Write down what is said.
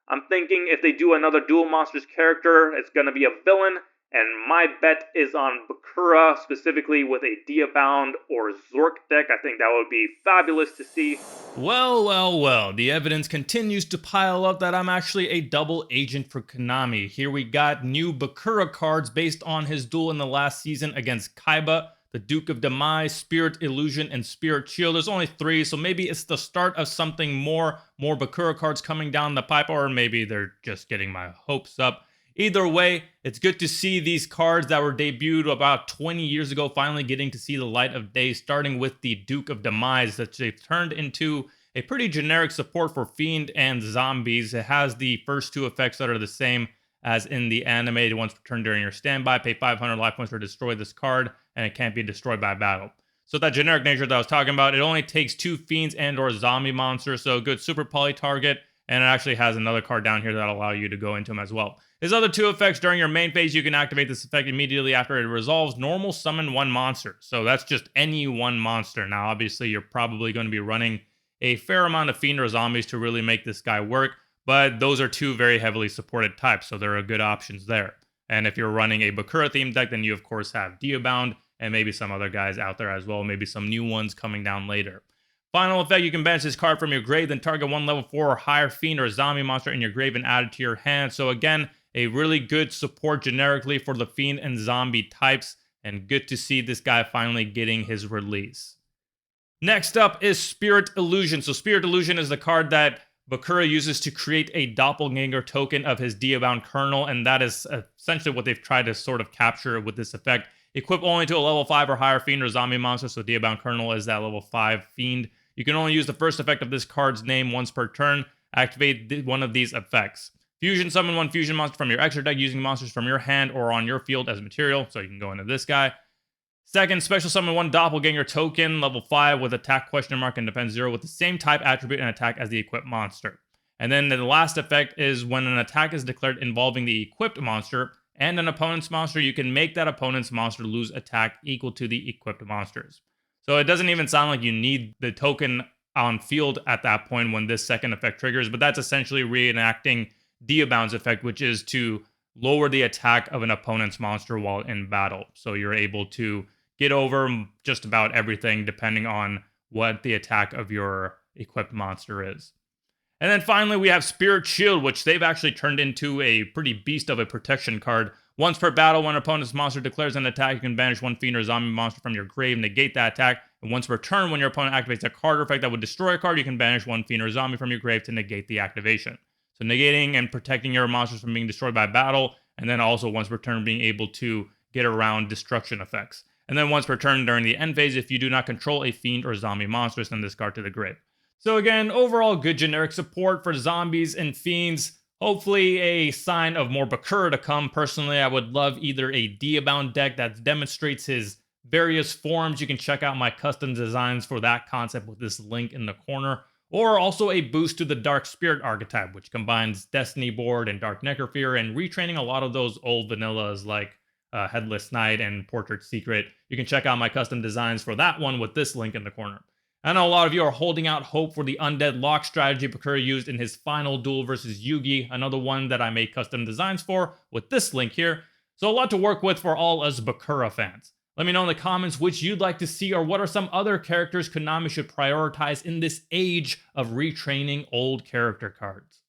I'm thinking if they do another Duel Monsters character, it's going to be a villain, and my bet is on Bakura, specifically with a Diabound or Zork deck. I think that would be fabulous to see. Well, well, well, the evidence continues to pile up that I'm actually a double agent for Konami. Here we got new Bakura cards based on his duel in the last season against Kaiba, the Duke of Demise, Spirit Illusion, and Spirit Shield. There's only 3, so maybe it's the start of something more Bakura cards coming down the pipe, or maybe they're just getting my hopes up. Either way, it's good to see these cards that were debuted about 20 years ago finally getting to see the light of day, starting with the Duke of Demise that they've turned into a pretty generic support for Fiend and Zombies. It has the first 2 effects that are the same as in the anime. Once per turn during your standby, pay 500 life points to destroy this card, and it can't be destroyed by battle. So that generic nature that I was talking about, it only takes 2 Fiends and or Zombie monsters, so a good super poly target, and it actually has another card down here that'll allow you to go into them as well. His other 2 effects during your main phase, you can activate this effect immediately after it resolves. Normal summon 1 monster. So that's just any 1 monster. Now, obviously, you're probably going to be running a fair amount of Fiend or Zombies to really make this guy work, but those are 2 very heavily supported types, so there are good options there. And if you're running a Bakura themed deck, then you of course have Diabound and maybe some other guys out there as well, maybe some new ones coming down later. Final effect, you can banish this card from your grave, then target 1 level 4 or higher Fiend or Zombie monster in your grave and add it to your hand. So again, a really good support generically for the Fiend and Zombie types, and good to see this guy finally getting his release. Next up is Spirit Illusion. So Spirit Illusion is the card that Bakura uses to create a doppelganger token of his Diabound Kernel, and that is essentially what they've tried to sort of capture with this effect. Equip only to a level 5 or higher Fiend or Zombie monster, so Diabound Kernel is that level 5 Fiend. You can only use the first effect of this card's name once per turn. Activate one of these effects. Fusion summon 1 fusion monster from your extra deck using monsters from your hand or on your field as material, so you can go into this guy. Second, special summon 1 doppelganger token, level 5 with attack question mark and defense 0 with the same type, attribute, and attack as the equipped monster. And then the last effect is when an attack is declared involving the equipped monster and an opponent's monster, you can make that opponent's monster lose attack equal to the equipped monsters. So it doesn't even sound like you need the token on field at that point when this second effect triggers, but that's essentially reenacting Diabound's effect, which is to lower the attack of an opponent's monster while in battle. So you're able to get over just about everything depending on what the attack of your equipped monster is. And then finally, we have Spirit Shield, which they've actually turned into a pretty beast of a protection card. Once per battle, when an opponent's monster declares an attack, you can banish 1 Fiend or Zombie monster from your grave, negate that attack. And once per turn, when your opponent activates a card or effect that would destroy a card, you can banish 1 Fiend or Zombie from your grave to negate the activation. So negating and protecting your monsters from being destroyed by battle, and then also once per turn being able to get around destruction effects. And then once per turn during the end phase, if you do not control a Fiend or Zombie monster, send this card to the grave. So again, overall good generic support for Zombies and Fiends. Hopefully a sign of more Bakura to come. Personally, I would love either a Diabound deck that demonstrates his various forms. You can check out my custom designs for that concept with this link in the corner. Or also a boost to the Dark Spirit archetype, which combines Destiny Board and Dark Necrofear and retraining a lot of those old vanillas like Headless Knight and Portrait Secret. You can check out my custom designs for that one with this link in the corner. I know a lot of you are holding out hope for the Undead Lock strategy Bakura used in his final duel versus Yugi, another one that I made custom designs for with this link here. So a lot to work with for all us Bakura fans. Let me know in the comments which you'd like to see, or what are some other characters Konami should prioritize in this age of retraining old character cards.